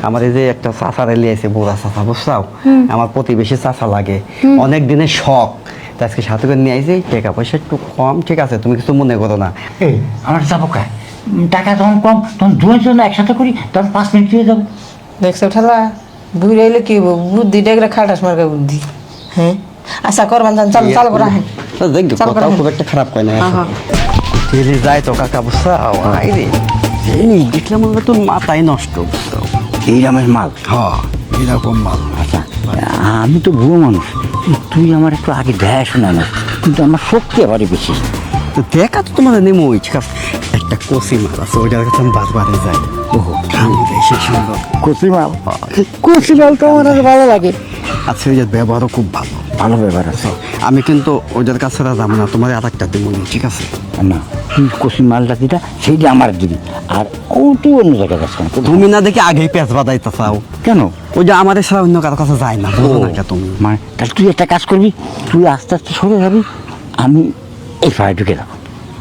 আমার এই যে একটা চাচা রেলি আছে, বুড়া চাচা, বুঝছাও? আমার প্রতিবেশী চাচা লাগে, অনেক দিনের শখ। তা আজকে সাথে করে নিয়ে আইছি, টাকা পয়সা একটু কম, ঠিক আছে? তুমি কিছু মনে করো না। এই আমার যাবো কা টাকা যখন কম তখন দুজন একসাথে করি, তখন 5 মিনিট দিয়ে যাবো। দেখছো ঠালা বুড়ি আইলে কি হবো, বুদ্ধি ডেগরা খাটাস মার্কা বুদ্ধি। হ্যাঁ আচ্ছা করবান যান, চালু চালু করে আহেন। দেখো চালু কথাও করা। খুব একটা খারাপ কয় না। হ্যাঁ। ছেলে যায় তো কাকা, বুঝছাও? আই রে এই দেখলাম মনে হয় তোর মাথায় নষ্ট, বুঝছো? এই রামের মাল। হ্যাঁ এরকম মাল। আচ্ছা আমি তো বুড়ো মানুষ, তুই আমার একটু আগে দেখাশোনা না, কিন্তু আমার শক্তি আবারই বেশি। তো দেখা তো তোমাদের নেমোই, ঠিক আছে? একটা কষি মাল আছে, ওইটার কাছে আমি বারবারে যাই। ওহো খামি বেশি সুন্দর কচি মাল, কচি মাল তো আমার আর ভালো লাগে। আচ্ছা, ওই যে ব্যবহারও খুব ভালো। ভালো ব্যাপার আছে আমি কিন্তু ওদের কাছে যাবো না, তোমার আর একটা দিব, ঠিক আছে? না, তুই কচি মালটা দিটা সেইটা আমার দিবি, আর ও তুই অন্য জায়গায় যাস কেন? তুমি না দেখে আগেই পেঁচ বাদাইতে চাও। কেন? ওই যে আমাদের ছাড়া অন্য কারো কাছে যায় না, বুঝো না তুমি? মানে তাহলে তুই একটা কাজ করবি, তুই আস্তে আস্তে সরে যাবি, আমি এই ফাড়ে ঢুকে যাবো।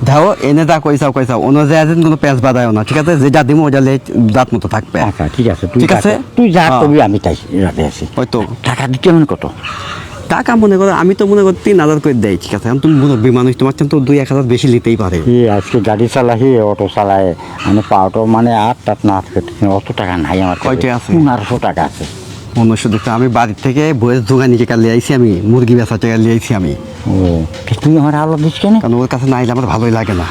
দেখো এনে যা কইসাও অন্য জায়গায় কোনো পেঁচ বাদায়ও না, ঠিক আছে? যেটা দিব ওটা জাত মতো থাকবে। আচ্ছা ঠিক আছে, ঠিক আছে? তুই যা হ্যাঁ। করবি আমি তাই রাতে আছি। ওই তো টাকা দিতে এমন কত? টাকা মনে করো, আমি তো মনে করি 3,000 করে দেয়, ঠিক আছে? এখন তুমি মুরব্বী মানুষ, তোমার তো 2-1,000 বেশি নিতেই পারে। আজকে গাড়ি চালাই, অটো চালায়, মানে পাওটো মানে আট না অত টাকা নাই আমার কাছে। কয়টা আছে? 1500 টাকা আছে। মনুষ্য দেখতে আমি বাড়ির থেকে বইয়ের জোগানি টাকা লিয়ে আইছি, আমি মুরগি বেচা টাকা লিয়ে আইছি আমি। ও তুই আমার আলো দিস কেন? কারণ ওর কাছে না আইলে আমার ভালোই লাগে না।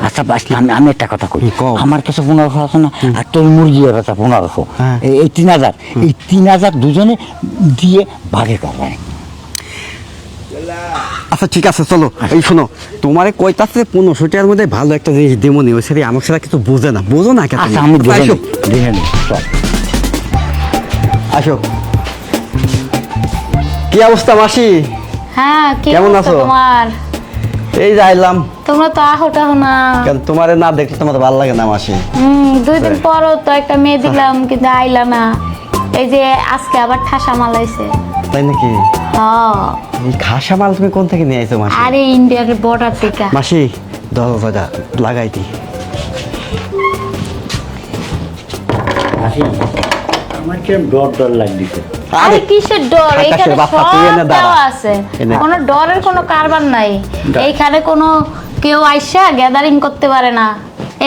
আচ্ছা বাসলে আমি একটা কথা কই, কও। আমার কাছে 1500 আছে না, আর তোর মুরগি আছে 1500, হ্যাঁ। এই 3000, এই 3000 দুজনে দিয়ে ভাগে করবে। আচ্ছা ঠিক আছে, চলো। এই শোনো, তোমার কইতাছে 1500 টাকার মধ্যে ভালো একটা জিনিস দেমনি, ওই সেটা আমার সাথে কিছু বোঝে না, বোঝো না কেন? আচ্ছা আমি আসো দেখে নি, চল। আসো। কি অবস্থা মাসি? হ্যাঁ কি কেমন অবস্থা আছো? তোমার? এই যাইলাম। তোমরা তো আহো না। কেন তোমারে না দেখলে তোমার ভালো লাগে না মাসি? 2 দিন পরও তো একটা মেয়ে দিলাম, কিন্তু আইলা না। এই যে আজকে আবার ঠাসা মালাইছে। তাই নাকি? হ্যাঁ। এই খাসা মাল তুমি কোন থেকে নিয়ে আইছো মাসি? আরে ইন্ডিয়ার বর্ডার থেকে। মাসি দরজা লাগাইতি। আমার কেমন ডর লাগছে। আরে কিসের ডর? আকাশের এইখানে বাচ্চা, সব তুই এনে দাঁড়া। দেওয়া আছে, এনে। কোনো ডরের কোনো কারবার নাই। এইখানে কোনো কেউ আইসা গ্যাদারিং করতে পারে না।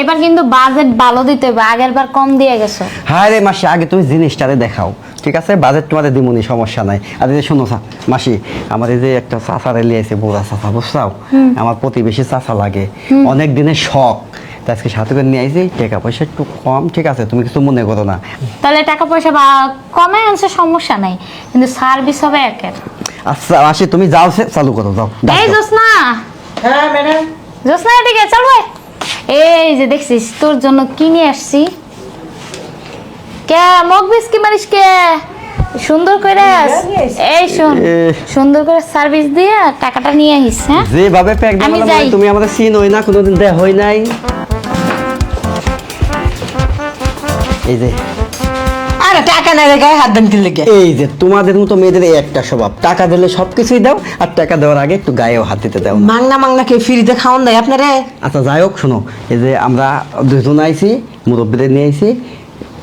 এবার কিন্তু বাজেট ভালো দিতে হবে, আগের বার কম দিয়ে গেছো। হ্যাঁ রে মাসি, আগে তুমি জিনিসটারে দেখাও, ঠিক আছে? বাজেট তোমাদের দিমুনি, সমস্যা নাই। আর এই যে শোনো মাসি, আমার এই যে একটা চাচা রেলি আছে, বুড়া চাচা, বুঝছাও? আমার প্রতিবেশী চাচা লাগে, অনেক দিনের শখ। তা আজকে সাথে করে নিয়ে আইছি, টাকা পয়সা একটু কম, ঠিক আছে? তুমি কিছু মনে করো না। তাহলে টাকা পয়সা বা কমে আনছে সমস্যা নাই, কিন্তু সার্ভিস হবে একের। আচ্ছা মাসি তুমি যাও, চালু করো, যাও। এই জোসনা, হ্যাঁ ম্যাডাম। জোসনা এদিকে চল ভাই। এই যে দেখছিস তোর জন্য কি নিয়ে আসছি। কে মগ বিস্কি মারিস কে? সুন্দর করে এই শোন, সুন্দর করে সার্ভিস দিয়ে টাকাটা নিয়ে আহিস। হ্যাঁ যেভাবে প্যাক আমি দিলাম, যাই। তুমি আমাদের সিন হই না, কোনোদিন দেখ হই নাই। এই যে আরে টাকা নাই রে, গায়ে হাত দেন কি লেগে? এই যে তোমাদের মতো মেয়েদের এই একটা স্বভাব, টাকা দিলে সবকিছুই দাও, আর টাকা দেওয়ার আগে একটু গায়েও হাত দিতে দাও না। মাংনা কে ফ্রিতে খাওয়ান দেয় আপনারে? আচ্ছা যাই হোক, শোনো, এই যে আমরা 2জন আইছি, মুরব্বীদের নিয়ে আইছি,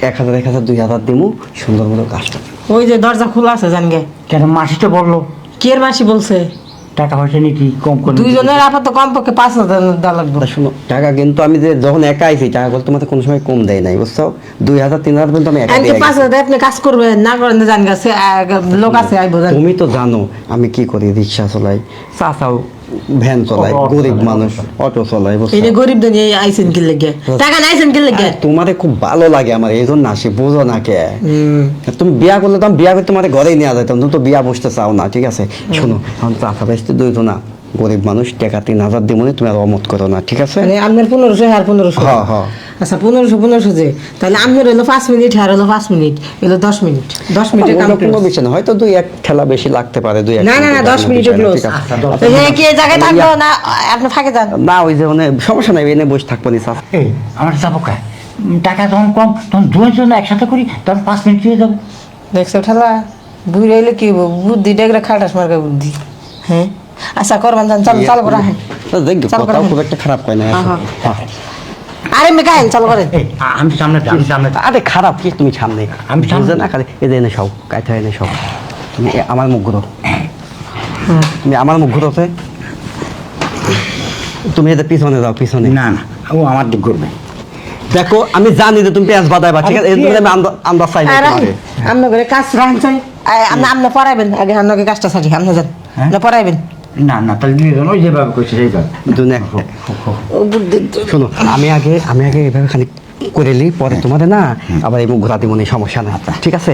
1000 2000 দিমু, সুন্দর মতো কাজটা। ওই যে দরজা খোলা আছে জানগে। কেন মাসি তো বললো কি এর মাসি বলছে? টাকা পয়সা নাকি কম করে দুইজনের আপাতত কমপক্ষে 5000 দেওয়া লাগবে। তা শোনো, টাকা কিন্তু আমি যে যখন একা আইছি, টাকা বলতে তোমাদের কোনো সময় কম দেয় নাই, বুঝছো? 2000 3000 পর্যন্ত আমি একা এমনকি দিয়ে আইছি। 5000 আপনি কাজ করবেন না করেন জান গেছে, লোক আছে আইবো জান। তুমি তো জানো আমি কি করি, রিক্সা চলাই, চাচাও ভ্যান চলাই, অটো গরিব চালায়, মানুষ, অটো চলাই, বুঝছো? এই যে গরিব দুনিয়া আইছেন কি লেগে? টাকা নাইছেন কি লেগে? তোমারে খুব ভালো লাগে আমার, এই জন্য আসি, বুঝো না কে? তুমি বিয়া করলে তো আমি বিয়া করে তোমার ঘরেই নিয়ে যেতাম, তুমি তো বিয়া বসতে চাও না, ঠিক আছে? শোনো, এখন তো আশা পাইছি 2জন না, গরিব মানুষ, টাকা 3000 দিব না, তুমি আর অমত করো না, ঠিক আছে? মানে আপনার 1500 আর 1500। হ্যাঁ হ্যাঁ। আচ্ছা 1500 যে, তাহলে আপনার হলো 5 মিনিট আর হলো 5 মিনিট, হলো 10 মিনিট। 10 মিনিটে কাম কোনো বিষয় না, হয়তো 2-1 ঠেলা বেশি লাগতে পারে, 2-1 না 10 মিনিটে ক্লোজ। কি এই জায়গায় থাকবো না আপনি ফাঁকে যান? না, ওই যে মানে সমস্যা নাই, এনে বসে থাকবো নি স্যার। এই আমার যাবো কা টাকা যখন কম তখন দুজন একসাথে করি, তখন 5 মিনিট দিয়ে যাবো। দেখছো ঠালা বুড়ি আইলে কি হবো, বুদ্ধি ডেগরা খাটাস মার্কা বুদ্ধি। হ্যাঁ আচ্ছা করবান যান, চালু চালু করে আহেন। দেখো চালু কথাও করা। খুব একটা খারাপ কয় না। হ্যাঁ, হ্যাঁ। আরে মেয়ে গায়েন চালু করেন। এই, আমি সামনে যা, আমি সামনে যা। আরে খারাপ কি তুমি সামনে আমি সামনে- বুঝলে না খালি এদের এনে সব কাইতে এনে সব তুমি আমার মুখ ঘুরো তুমি আমার মুখ ঘুরোতে তুমি এদের পিছনে যাও পিছনে না না ও আমার দিক করবে। দেখো আমি জানি যে তুমি পেঁয়াজ বাদাইবা ঠিক আছে আরে এর জন্য আমি আন্দাজ চাই না আর তোমাকে। আমনে করে কাজ রাখেন চাই আপনি পড়াইবেন আগে আপনাকে কাজটা সারি আপনি যান হ্যাঁ? আপনি পড়াইবেন। না না তাহলে দিয়ে দেন, ওই যেভাবে করছে সেইভাবে। দুনে ও বুদ্ধি শোনো আমি আগে এভাবে খালি করে নিই পরে তোমাদের না আবার এই মুখ ঘোরা দিব না সমস্যা না ঠিক আছে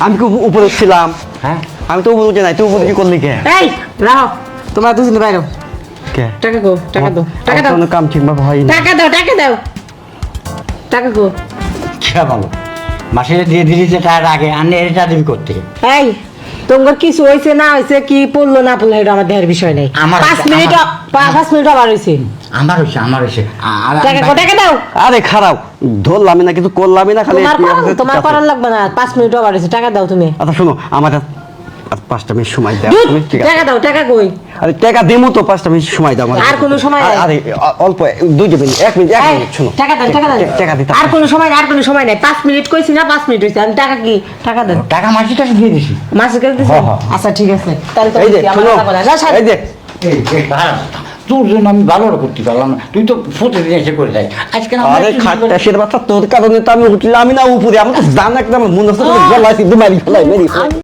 আমি কি উপরে ছিলাম হ্যাঁ আমি তো উপরে উঠে নাই তুই উপরে কি করলি কে এই রাও তোমরা দুজনে বাইরে কে টাকা গো টাকা দাও টাকা আমার দাও কোনো কাম ঠিকভাবে হয় না টাকা দাও টাকা দাও টাকা গো। কে বলো মাসে দিয়ে দিলি যে তার আগে আনে এটা দিবি করতে। এই তোমার কিছু হয়েছে না হয়েছে কি পড়লো না পড়লো এটা আমার দেহের বিষয় নাই। আমার- 5 মিনিট 5 মিনিট আবার হয়েছে আমার হয়েছে টাকা গো টাকা দাও। আরে খারাপ ধরলামই না কিছু করলামই না খালি তোমার একটু করার- আছে, তোমার ঠিক আছে। করার লাগবে না 5 মিনিট আবার হয়েছে টাকা দাও তুমি। আচ্ছা শোনো আমার আর 5টা মিনিট সময় দাও ধুৎ, তুমি ঠিক আছে টাকা দাও টাকা কই। আরে টাকা দিমু তো 5টা মিনিট সময় দাও আমার আর কোনো সময় নাই। আরে অল্প 2 মিনিট 1 মিনিট এই, শোনো টাকা দেন টাকা দেন টাকা দিতে আর কোনো সময় নাই আর কোনো সময় নাই 5 মিনিট কইছি না 5 মিনিট হইছে আমি টাকা কি টাকা দেন টাকা মাসির কাছে দিয়ে দিছি। মাসে করে দিছেন হ্যাঁ, হ্যাঁ। আচ্ছা ঠিক আছে তাহলে তো এই যে বলছি, আমার শোনো কথা বলা যা এই যে তোর জন্য আমি ভালো করতে পারলাম না, তুই তো প্রতিদিন এসে করে যাই আজকে না আমার আরে একটু খাটটা সেটা বাচ্চা তোর কারণে তো আমি উঠলাম না উপরে আমার তো জানা একটা মনে হচ্ছে গলায় সিদ্ধ মারি ফেলাই মেরি ফেলাই।